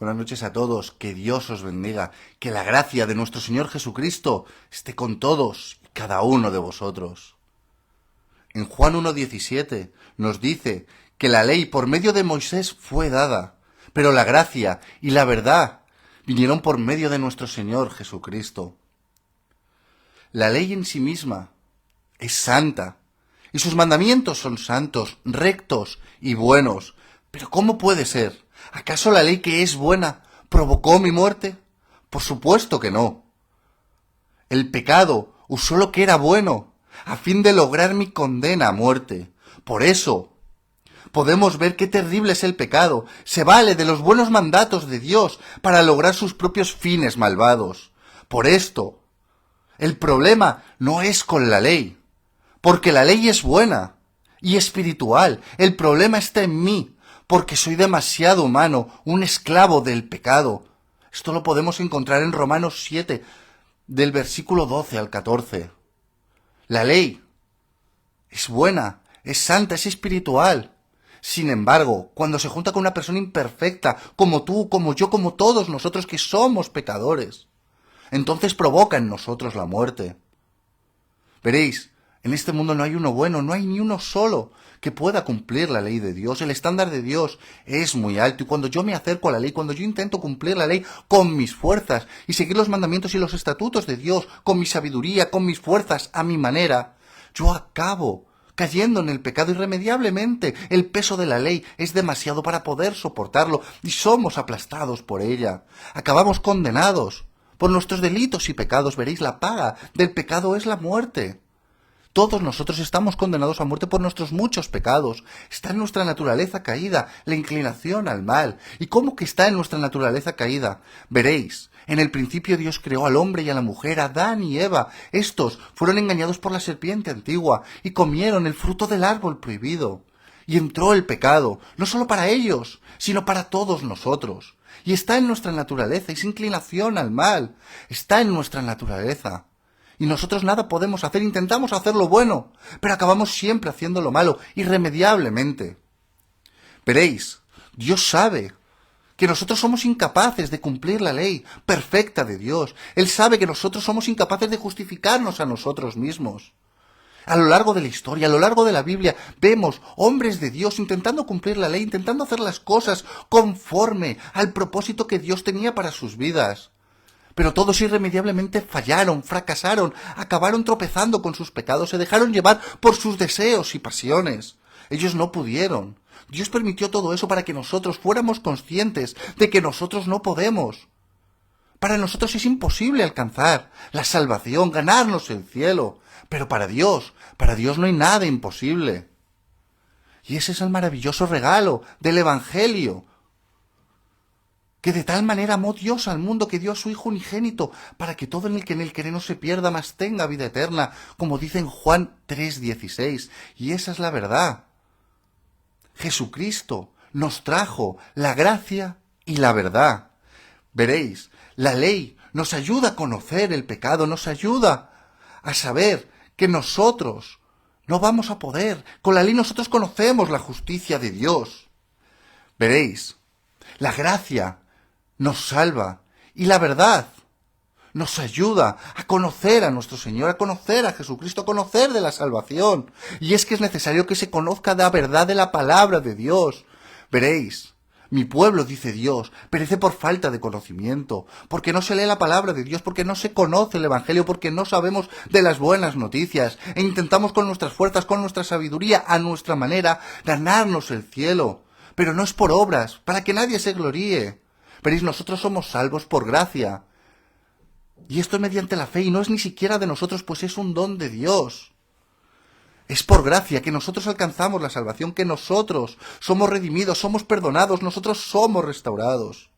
Buenas noches a todos, que Dios os bendiga, que la gracia de nuestro Señor Jesucristo esté con todos y cada uno de vosotros. En Juan 1:17 nos dice que la ley por medio de Moisés fue dada, pero la gracia y la verdad vinieron por medio de nuestro Señor Jesucristo. La ley en sí misma es santa, y sus mandamientos son santos, rectos y buenos. Pero ¿cómo puede ser? ¿Acaso la ley que es buena provocó mi muerte? Por supuesto que no. El pecado usó lo que era bueno a fin de lograr mi condena a muerte. Por eso podemos ver qué terrible es el pecado. Se vale de los buenos mandatos de Dios para lograr sus propios fines malvados. Por esto, el problema no es con la ley, porque la ley es buena y espiritual. El problema está en mí, porque soy demasiado humano, un esclavo del pecado. Esto lo podemos encontrar en Romanos 7, del versículo 12 al 14. La ley es buena, es santa, es espiritual. Sin embargo, cuando se junta con una persona imperfecta, como tú, como yo, como todos nosotros que somos pecadores, entonces provoca en nosotros la muerte. Veréis, en este mundo no hay uno bueno, no hay ni uno solo que pueda cumplir la ley de Dios. El estándar de Dios es muy alto y cuando yo me acerco a la ley, cuando yo intento cumplir la ley con mis fuerzas y seguir los mandamientos y los estatutos de Dios con mi sabiduría, con mis fuerzas, a mi manera, yo acabo cayendo en el pecado irremediablemente. El peso de la ley es demasiado para poder soportarlo y somos aplastados por ella. Acabamos condenados por nuestros delitos y pecados. Veréis, la paga del pecado es la muerte. Todos nosotros estamos condenados a muerte por nuestros muchos pecados. Está en nuestra naturaleza caída, la inclinación al mal. ¿Y cómo que está en nuestra naturaleza caída? Veréis, en el principio Dios creó al hombre y a la mujer, Adán y Eva. Estos fueron engañados por la serpiente antigua y comieron el fruto del árbol prohibido. Y entró el pecado, no solo para ellos, sino para todos nosotros. Y está en nuestra naturaleza, esa inclinación al mal. Está en nuestra naturaleza. Y nosotros nada podemos hacer, intentamos hacer lo bueno, pero acabamos siempre haciendo lo malo, irremediablemente. Veréis, Dios sabe que nosotros somos incapaces de cumplir la ley perfecta de Dios. Él sabe que nosotros somos incapaces de justificarnos a nosotros mismos. A lo largo de la historia, a lo largo de la Biblia, vemos hombres de Dios intentando cumplir la ley, intentando hacer las cosas conforme al propósito que Dios tenía para sus vidas. Pero todos irremediablemente fallaron, fracasaron, acabaron tropezando con sus pecados, se dejaron llevar por sus deseos y pasiones. Ellos no pudieron. Dios permitió todo eso para que nosotros fuéramos conscientes de que nosotros no podemos. Para nosotros es imposible alcanzar la salvación, ganarnos el cielo. Pero para Dios no hay nada imposible. Y ese es el maravilloso regalo del Evangelio, que de tal manera amó Dios al mundo que dio a su Hijo unigénito, para que todo en el que no se pierda, mas tenga vida eterna, como dice en Juan 3:16. Y esa es la verdad. Jesucristo nos trajo la gracia y la verdad. Veréis, la ley nos ayuda a conocer el pecado, nos ayuda a saber que nosotros no vamos a poder. Con la ley nosotros conocemos la justicia de Dios. Veréis, la gracia nos salva y la verdad nos ayuda a conocer a nuestro Señor, a conocer a Jesucristo, a conocer de la salvación. Y es que es necesario que se conozca la verdad de la palabra de Dios. Veréis, mi pueblo, dice Dios, perece por falta de conocimiento, porque no se lee la palabra de Dios, porque no se conoce el Evangelio, porque no sabemos de las buenas noticias, e intentamos con nuestras fuerzas, con nuestra sabiduría, a nuestra manera, ganarnos el cielo. Pero no es por obras, para que nadie se gloríe. Veréis, nosotros somos salvos por gracia. Y esto es mediante la fe, y no es ni siquiera de nosotros, pues es un don de Dios. Es por gracia que nosotros alcanzamos la salvación, que nosotros somos redimidos, somos perdonados, nosotros somos restaurados.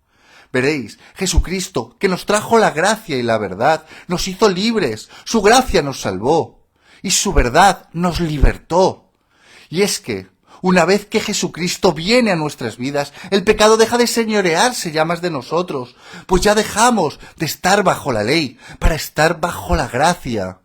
Veréis, Jesucristo, que nos trajo la gracia y la verdad, nos hizo libres, su gracia nos salvó, y su verdad nos libertó. Y es que, una vez que Jesucristo viene a nuestras vidas, el pecado deja de señorearse ya más de nosotros, pues ya dejamos de estar bajo la ley para estar bajo la gracia.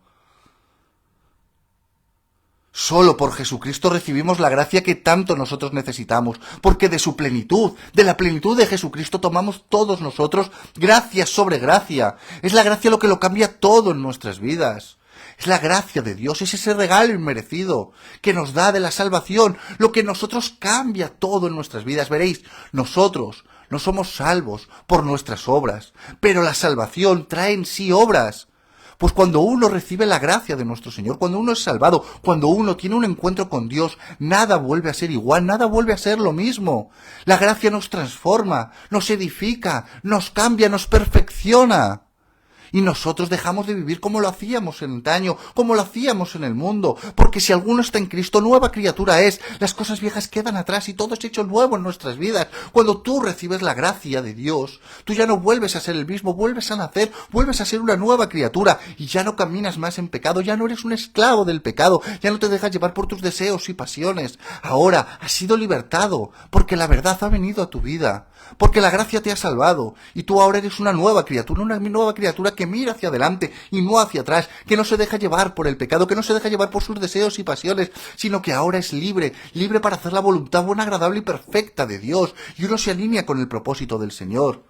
Solo por Jesucristo recibimos la gracia que tanto nosotros necesitamos, porque de su plenitud, de la plenitud de Jesucristo tomamos todos nosotros gracia sobre gracia. Es la gracia lo que lo cambia todo en nuestras vidas. Es la gracia de Dios, es ese regalo inmerecido que nos da de la salvación, lo que nosotros cambia todo en nuestras vidas. Veréis, nosotros no somos salvos por nuestras obras, pero la salvación trae en sí obras. Pues cuando uno recibe la gracia de nuestro Señor, cuando uno es salvado, cuando uno tiene un encuentro con Dios, nada vuelve a ser igual, nada vuelve a ser lo mismo. La gracia nos transforma, nos edifica, nos cambia, nos perfecciona. Y nosotros dejamos de vivir como lo hacíamos en antaño, como lo hacíamos en el mundo. Porque si alguno está en Cristo, nueva criatura es. Las cosas viejas quedan atrás y todo es hecho nuevo en nuestras vidas. Cuando tú recibes la gracia de Dios, tú ya no vuelves a ser el mismo, vuelves a nacer, vuelves a ser una nueva criatura. Y ya no caminas más en pecado, ya no eres un esclavo del pecado, ya no te dejas llevar por tus deseos y pasiones. Ahora has sido libertado, porque la verdad ha venido a tu vida. Porque la gracia te ha salvado, y tú ahora eres una nueva criatura que mira hacia adelante y no hacia atrás, que no se deja llevar por el pecado, que no se deja llevar por sus deseos y pasiones, sino que ahora es libre, libre para hacer la voluntad buena, agradable y perfecta de Dios, y uno se alinea con el propósito del Señor.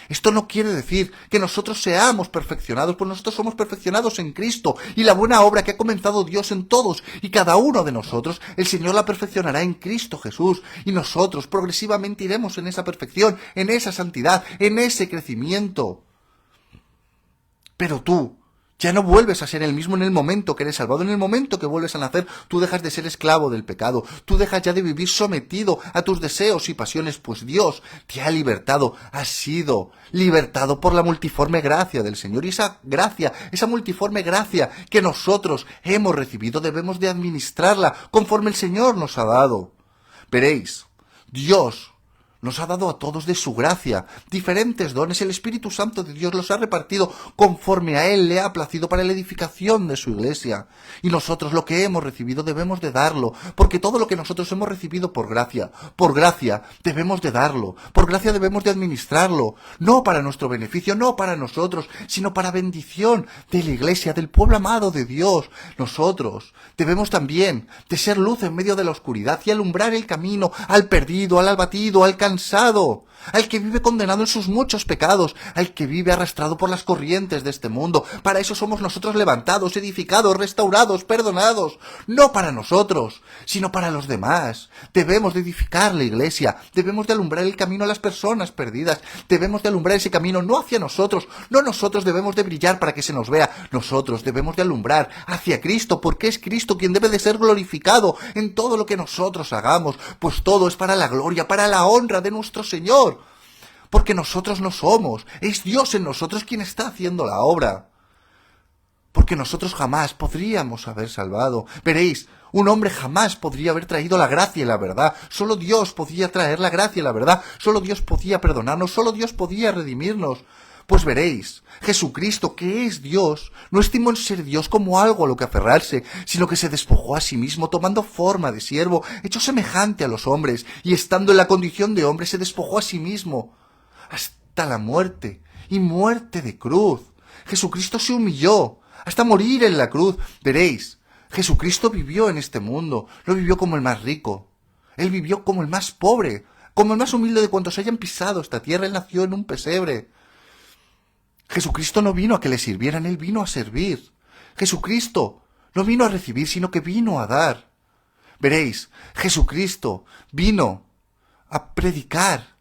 Esto no quiere decir que nosotros seamos perfeccionados, pues nosotros somos perfeccionados en Cristo, y la buena obra que ha comenzado Dios en todos y cada uno de nosotros, el Señor la perfeccionará en Cristo Jesús, y nosotros progresivamente iremos en esa perfección, en esa santidad, en ese crecimiento. Pero tú ya no vuelves a ser el mismo en el momento que eres salvado. En el momento que vuelves a nacer, tú dejas de ser esclavo del pecado. Tú dejas ya de vivir sometido a tus deseos y pasiones, pues Dios te ha libertado. Has sido libertado por la multiforme gracia del Señor. Y esa gracia, esa multiforme gracia que nosotros hemos recibido, debemos de administrarla conforme el Señor nos ha dado. Veréis, Dios nos ha dado a todos de su gracia diferentes dones. El Espíritu Santo de Dios los ha repartido conforme a Él le ha placido para la edificación de su iglesia. Y nosotros lo que hemos recibido debemos de darlo, porque todo lo que nosotros hemos recibido por gracia debemos de darlo, por gracia debemos de administrarlo, no para nuestro beneficio, no para nosotros, sino para bendición de la iglesia, del pueblo amado de Dios. Nosotros debemos también de ser luz en medio de la oscuridad y alumbrar el camino al perdido, al abatido, al cansado, al que vive condenado en sus muchos pecados, al que vive arrastrado por las corrientes de este mundo. Para eso somos nosotros levantados, edificados, restaurados, perdonados, no para nosotros, sino para los demás. Debemos de edificar la iglesia, debemos de alumbrar el camino a las personas perdidas, debemos de alumbrar ese camino no hacia nosotros, no nosotros debemos de brillar para que se nos vea, nosotros debemos de alumbrar hacia Cristo, porque es Cristo quien debe de ser glorificado en todo lo que nosotros hagamos, pues todo es para la gloria, para la honra de nuestro Señor. Porque nosotros no somos, es Dios en nosotros quien está haciendo la obra. Porque nosotros jamás podríamos haber salvado. Veréis, un hombre jamás podría haber traído la gracia y la verdad. Solo Dios podía traer la gracia y la verdad. Solo Dios podía perdonarnos, solo Dios podía redimirnos. Pues veréis, Jesucristo, que es Dios, no estimó en ser Dios como algo a lo que aferrarse, sino que se despojó a sí mismo, tomando forma de siervo, hecho semejante a los hombres, y estando en la condición de hombre, se despojó a sí mismo, hasta la muerte, y muerte de cruz. Jesucristo se humilló, hasta morir en la cruz. Veréis, Jesucristo vivió en este mundo, no vivió como el más rico, Él vivió como el más pobre, como el más humilde de cuantos hayan pisado esta tierra. Él nació en un pesebre. Jesucristo no vino a que le sirvieran, Él vino a servir. Jesucristo no vino a recibir, sino que vino a dar. Veréis, Jesucristo vino a predicar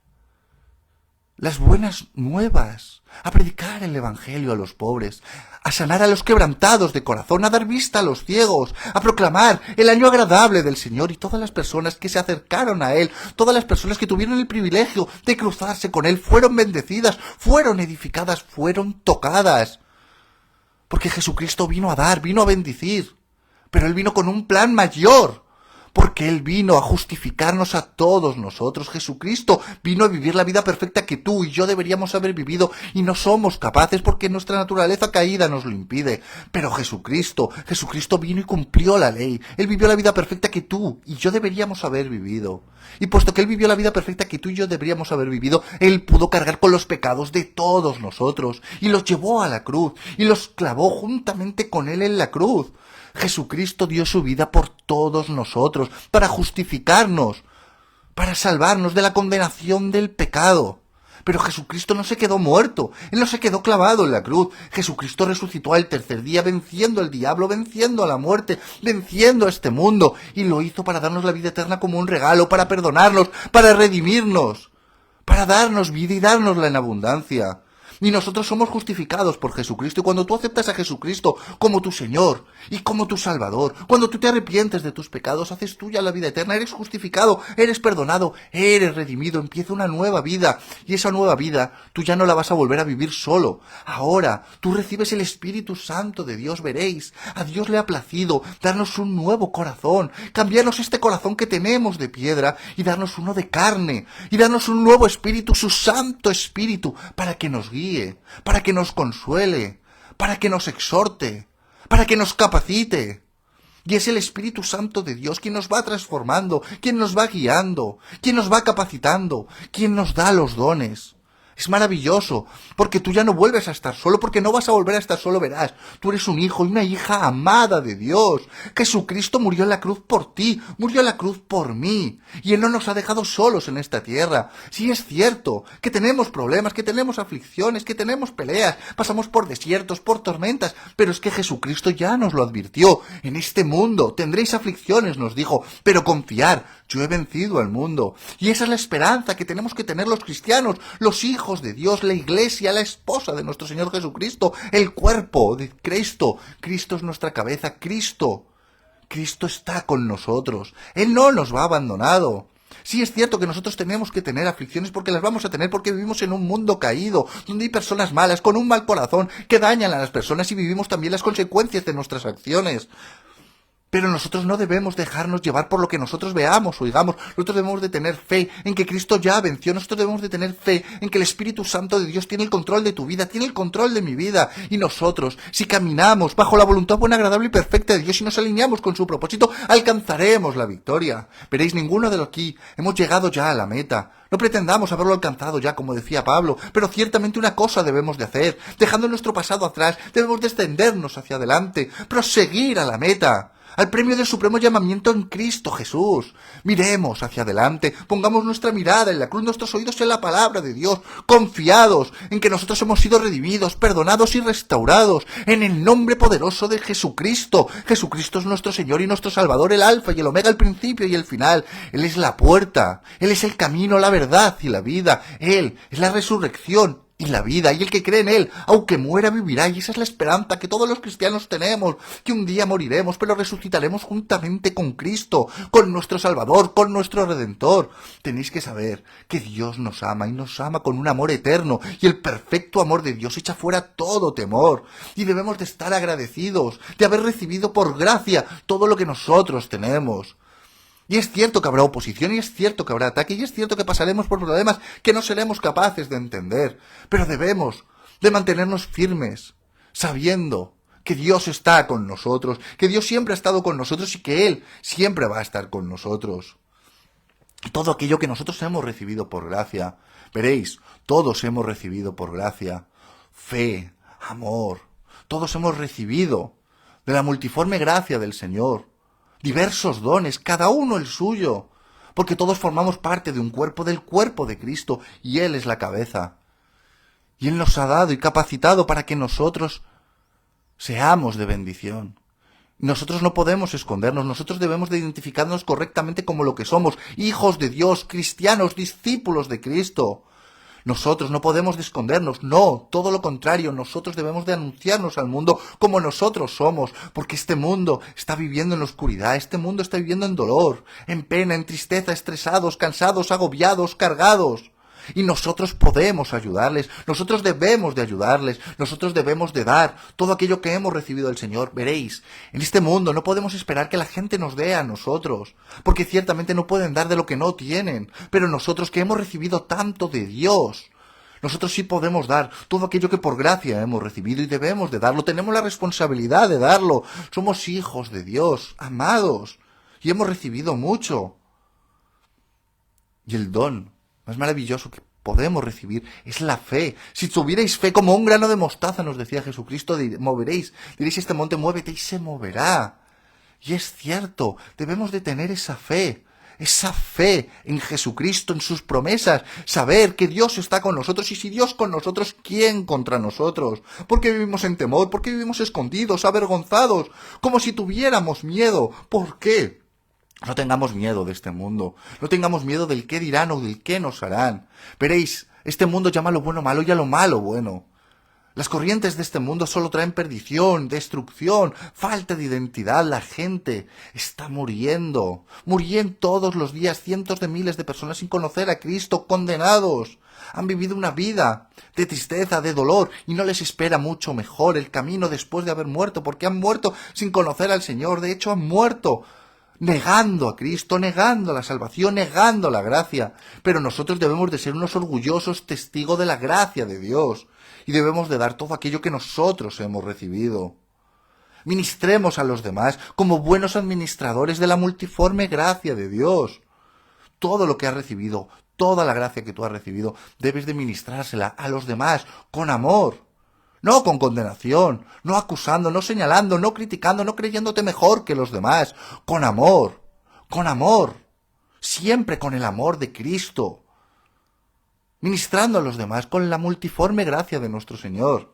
las buenas nuevas, a predicar el Evangelio a los pobres, a sanar a los quebrantados de corazón, a dar vista a los ciegos, a proclamar el año agradable del Señor. Y todas las personas que se acercaron a Él, todas las personas que tuvieron el privilegio de cruzarse con Él, fueron bendecidas, fueron edificadas, fueron tocadas. Porque Jesucristo vino a dar, vino a bendecir, pero Él vino con un plan mayor. Porque Él vino a justificarnos a todos nosotros. Jesucristo vino a vivir la vida perfecta que tú y yo deberíamos haber vivido, y no somos capaces porque nuestra naturaleza caída nos lo impide. Pero Jesucristo vino y cumplió la ley. Él vivió la vida perfecta que tú y yo deberíamos haber vivido. Y puesto que Él vivió la vida perfecta que tú y yo deberíamos haber vivido, Él pudo cargar con los pecados de todos nosotros, y los llevó a la cruz, y los clavó juntamente con Él en la cruz. Jesucristo dio su vida por todos nosotros, para justificarnos, para salvarnos de la condenación del pecado. Pero Jesucristo no se quedó muerto, Él no se quedó clavado en la cruz. Jesucristo resucitó al tercer día venciendo al diablo, venciendo a la muerte, venciendo a este mundo, y lo hizo para darnos la vida eterna como un regalo, para perdonarnos, para redimirnos, para darnos vida y dárnosla en abundancia. Y nosotros somos justificados por Jesucristo. Y cuando tú aceptas a Jesucristo como tu Señor y como tu Salvador, cuando tú te arrepientes de tus pecados, haces tuya la vida eterna, eres justificado, eres perdonado, eres redimido, empieza una nueva vida. Y esa nueva vida tú ya no la vas a volver a vivir solo. Ahora tú recibes el Espíritu Santo de Dios, veréis. A Dios le ha placido darnos un nuevo corazón, cambiarnos este corazón que tenemos de piedra y darnos uno de carne, y darnos un nuevo Espíritu, su Santo Espíritu, para que nos guíe, para que nos consuele, para que nos exhorte, para que nos capacite. Y es el Espíritu Santo de Dios quien nos va transformando, quien nos va guiando, quien nos va capacitando, quien nos da los dones. Es maravilloso, porque tú ya no vuelves a estar solo, porque no vas a volver a estar solo, verás. Tú eres un hijo y una hija amada de Dios. Jesucristo murió en la cruz por ti, murió en la cruz por mí. Y Él no nos ha dejado solos en esta tierra. Sí es cierto que tenemos problemas, que tenemos aflicciones, que tenemos peleas, pasamos por desiertos, por tormentas, pero es que Jesucristo ya nos lo advirtió. En este mundo tendréis aflicciones, nos dijo, pero confiar, yo he vencido al mundo. Y esa es la esperanza que tenemos que tener los cristianos, los hijos de Dios, la iglesia, la esposa de nuestro Señor Jesucristo, el cuerpo de Cristo. Cristo es nuestra cabeza, Cristo está con nosotros. Él no nos va abandonado. Sí es cierto que nosotros tenemos que tener aflicciones porque las vamos a tener porque vivimos en un mundo caído, donde hay personas malas, con un mal corazón, que dañan a las personas y vivimos también las consecuencias de nuestras acciones. Pero nosotros no debemos dejarnos llevar por lo que nosotros veamos o oigamos. Nosotros debemos de tener fe en que Cristo ya venció. Nosotros debemos de tener fe en que el Espíritu Santo de Dios tiene el control de tu vida, tiene el control de mi vida. Y nosotros, si caminamos bajo la voluntad buena, agradable y perfecta de Dios y nos alineamos con su propósito, alcanzaremos la victoria. Veréis, ninguno de los aquí hemos llegado ya a la meta. No pretendamos haberlo alcanzado ya, como decía Pablo, pero ciertamente una cosa debemos de hacer. Dejando nuestro pasado atrás, debemos de extendernos hacia adelante, proseguir a la meta, al premio del supremo llamamiento en Cristo Jesús. Miremos hacia adelante, pongamos nuestra mirada en la cruz, nuestros oídos en la palabra de Dios, confiados en que nosotros hemos sido redimidos, perdonados y restaurados, en el nombre poderoso de Jesucristo. Jesucristo es nuestro Señor y nuestro Salvador, el alfa y el omega, el principio y el final. Él es la puerta, Él es el camino, la verdad y la vida. Él es la resurrección y la vida, y el que cree en Él, aunque muera, vivirá. Y esa es la esperanza que todos los cristianos tenemos, que un día moriremos, pero resucitaremos juntamente con Cristo, con nuestro Salvador, con nuestro Redentor. Tenéis que saber que Dios nos ama, y nos ama con un amor eterno, y el perfecto amor de Dios echa fuera todo temor, y debemos de estar agradecidos de haber recibido por gracia todo lo que nosotros tenemos. Y es cierto que habrá oposición, y es cierto que habrá ataque, y es cierto que pasaremos por problemas que no seremos capaces de entender, pero debemos de mantenernos firmes, sabiendo que Dios está con nosotros, que Dios siempre ha estado con nosotros y que Él siempre va a estar con nosotros. Todo aquello que nosotros hemos recibido por gracia, veréis, todos hemos recibido por gracia, fe, amor, todos hemos recibido de la multiforme gracia del Señor diversos dones, cada uno el suyo, porque todos formamos parte de un cuerpo, del cuerpo de Cristo, y Él es la cabeza. Y Él nos ha dado y capacitado para que nosotros seamos de bendición. Nosotros no podemos escondernos, nosotros debemos de identificarnos correctamente como lo que somos, hijos de Dios, cristianos, discípulos de Cristo. Nosotros no podemos escondernos, no, todo lo contrario, nosotros debemos de anunciarnos al mundo como nosotros somos, porque este mundo está viviendo en la oscuridad, este mundo está viviendo en dolor, en pena, en tristeza, estresados, cansados, agobiados, cargados. Y nosotros podemos ayudarles, nosotros debemos de ayudarles, nosotros debemos de dar todo aquello que hemos recibido del Señor. Veréis, en este mundo no podemos esperar que la gente nos dé a nosotros, porque ciertamente no pueden dar de lo que no tienen, pero nosotros que hemos recibido tanto de Dios, nosotros sí podemos dar todo aquello que por gracia hemos recibido y debemos de darlo, tenemos la responsabilidad de darlo, somos hijos de Dios, amados, y hemos recibido mucho. Y el don más maravilloso que podemos recibir es la fe. Si tuvierais fe como un grano de mostaza, nos decía Jesucristo, moveréis, diréis este monte, muévete, y se moverá. Y es cierto, debemos de tener esa fe en Jesucristo, en sus promesas, saber que Dios está con nosotros, y si Dios con nosotros, ¿quién contra nosotros? ¿Por qué vivimos en temor? ¿Por qué vivimos escondidos, avergonzados, como si tuviéramos miedo? ¿Por qué? No tengamos miedo de este mundo, no tengamos miedo del qué dirán o del qué nos harán. Veréis, este mundo llama a lo bueno malo y a lo malo bueno. Las corrientes de este mundo solo traen perdición, destrucción, falta de identidad. La gente está muriendo. Murían todos los días cientos de miles de personas sin conocer a Cristo, condenados. Han vivido una vida de tristeza, de dolor, y no les espera mucho mejor el camino después de haber muerto, porque han muerto sin conocer al Señor. De hecho, han muerto negando a Cristo, negando la salvación, negando la gracia. Pero nosotros debemos de ser unos orgullosos testigos de la gracia de Dios. Y debemos de dar todo aquello que nosotros hemos recibido. Ministremos a los demás como buenos administradores de la multiforme gracia de Dios. Todo lo que has recibido, toda la gracia que tú has recibido, debes de ministrársela a los demás con amor. No con condenación, no acusando, no señalando, no criticando, no creyéndote mejor que los demás. Con amor, siempre con el amor de Cristo. Ministrando a los demás con la multiforme gracia de nuestro Señor.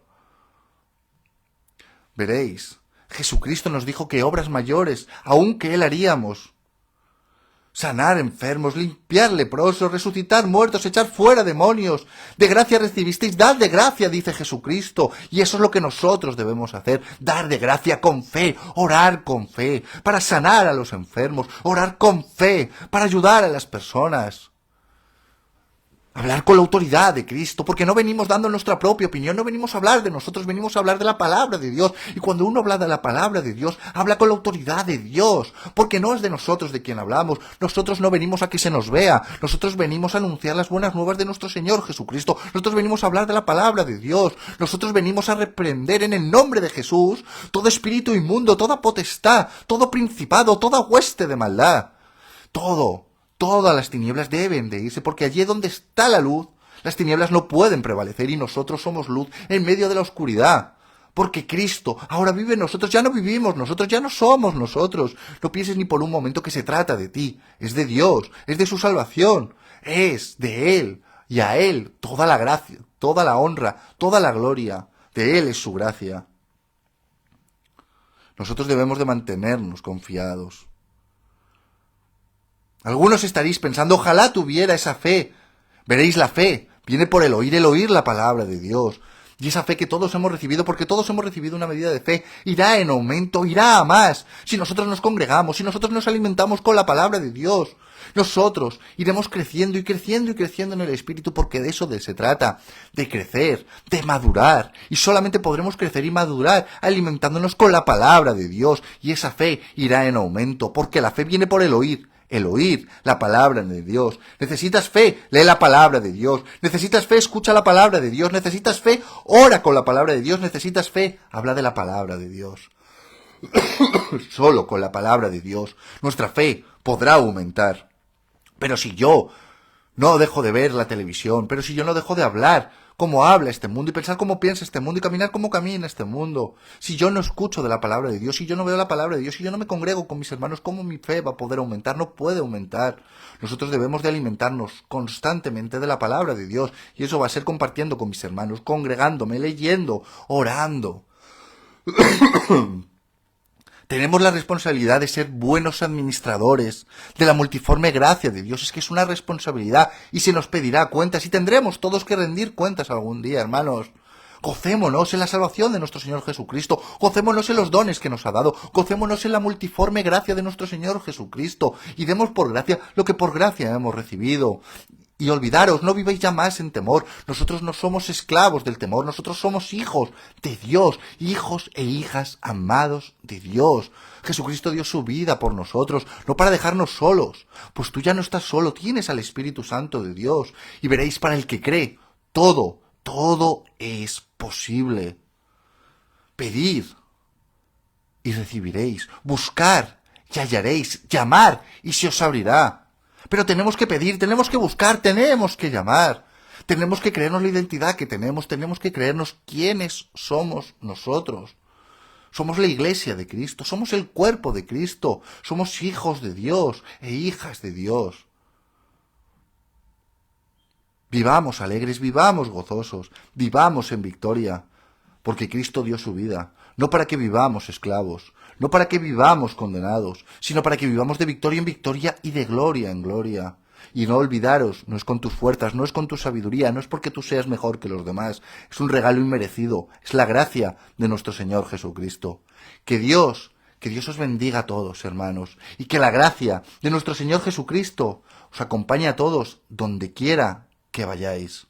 Veréis, Jesucristo nos dijo que obras mayores, aún que Él haríamos. Sanar enfermos, limpiar leprosos, resucitar muertos, echar fuera demonios. De gracia recibisteis, dad de gracia, dice Jesucristo. Y eso es lo que nosotros debemos hacer, dar de gracia con fe, orar con fe, para sanar a los enfermos, orar con fe, para ayudar a las personas. Hablar con la autoridad de Cristo, porque no venimos dando nuestra propia opinión, no venimos a hablar de nosotros, venimos a hablar de la palabra de Dios. Y cuando uno habla de la palabra de Dios, habla con la autoridad de Dios, porque no es de nosotros de quien hablamos. Nosotros no venimos a que se nos vea, nosotros venimos a anunciar las buenas nuevas de nuestro Señor Jesucristo. Nosotros venimos a hablar de la palabra de Dios, nosotros venimos a reprender en el nombre de Jesús todo espíritu inmundo, toda potestad, todo principado, toda hueste de maldad. Todas las tinieblas deben de irse, porque allí donde está la luz, las tinieblas no pueden prevalecer, y nosotros somos luz en medio de la oscuridad. Porque Cristo ahora vive en nosotros, ya no vivimos nosotros, ya no somos nosotros. No pienses ni por un momento que se trata de ti, es de Dios, es de su salvación, es de Él, y a Él toda la gracia, toda la honra, toda la gloria, de Él es su gracia. Nosotros debemos de mantenernos confiados. Algunos estaréis pensando, ojalá tuviera esa fe. Veréis, la fe viene por el oír la palabra de Dios. Y esa fe que todos hemos recibido, porque todos hemos recibido una medida de fe, irá en aumento, irá a más. Si nosotros nos congregamos, si nosotros nos alimentamos con la palabra de Dios, nosotros iremos creciendo y creciendo y creciendo en el Espíritu, porque de eso se trata, de crecer, de madurar. Y solamente podremos crecer y madurar alimentándonos con la palabra de Dios. Y esa fe irá en aumento, porque la fe viene por el oír la palabra de Dios. Necesitas fe, lee la palabra de Dios. Necesitas fe, escucha la palabra de Dios. Necesitas fe, ora con la palabra de Dios. Necesitas fe, habla de la palabra de Dios. Solo con la palabra de Dios nuestra fe podrá aumentar. Pero si yo no dejo de ver la televisión, pero si yo no dejo de hablar cómo habla este mundo y pensar cómo piensa este mundo y caminar como camina este mundo, si yo no escucho de la palabra de Dios, si yo no veo la palabra de Dios, si yo no me congrego con mis hermanos, ¿cómo mi fe va a poder aumentar? No puede aumentar. Nosotros debemos de alimentarnos constantemente de la palabra de Dios, y eso va a ser compartiendo con mis hermanos, congregándome, leyendo, orando. Tenemos la responsabilidad de ser buenos administradores de la multiforme gracia de Dios. Es que es una responsabilidad y se nos pedirá cuentas y tendremos todos que rendir cuentas algún día, hermanos. Gocémonos en la salvación de nuestro Señor Jesucristo, gocémonos en los dones que nos ha dado, gocémonos en la multiforme gracia de nuestro Señor Jesucristo y demos por gracia lo que por gracia hemos recibido. Y olvidaros, no viváis ya más en temor. Nosotros no somos esclavos del temor, nosotros somos hijos de Dios, hijos e hijas amados de Dios. Jesucristo dio su vida por nosotros, no para dejarnos solos. Pues tú ya no estás solo, tienes al Espíritu Santo de Dios. Y veréis, para el que cree, todo es posible. Pedid y recibiréis, buscar y hallaréis, llamar y se os abrirá. Pero tenemos que pedir, tenemos que buscar, tenemos que llamar. Tenemos que creernos la identidad que tenemos que creernos quiénes somos nosotros. Somos la iglesia de Cristo, somos el cuerpo de Cristo, somos hijos de Dios e hijas de Dios. Vivamos alegres, vivamos gozosos, vivamos en victoria, porque Cristo dio su vida, no para que vivamos esclavos, no para que vivamos condenados, sino para que vivamos de victoria en victoria y de gloria en gloria. Y no olvidaros, no es con tus fuerzas, no es con tu sabiduría, no es porque tú seas mejor que los demás, es un regalo inmerecido, es la gracia de nuestro Señor Jesucristo. Que Dios os bendiga a todos, hermanos, y que la gracia de nuestro Señor Jesucristo os acompañe a todos, donde quiera que vayáis.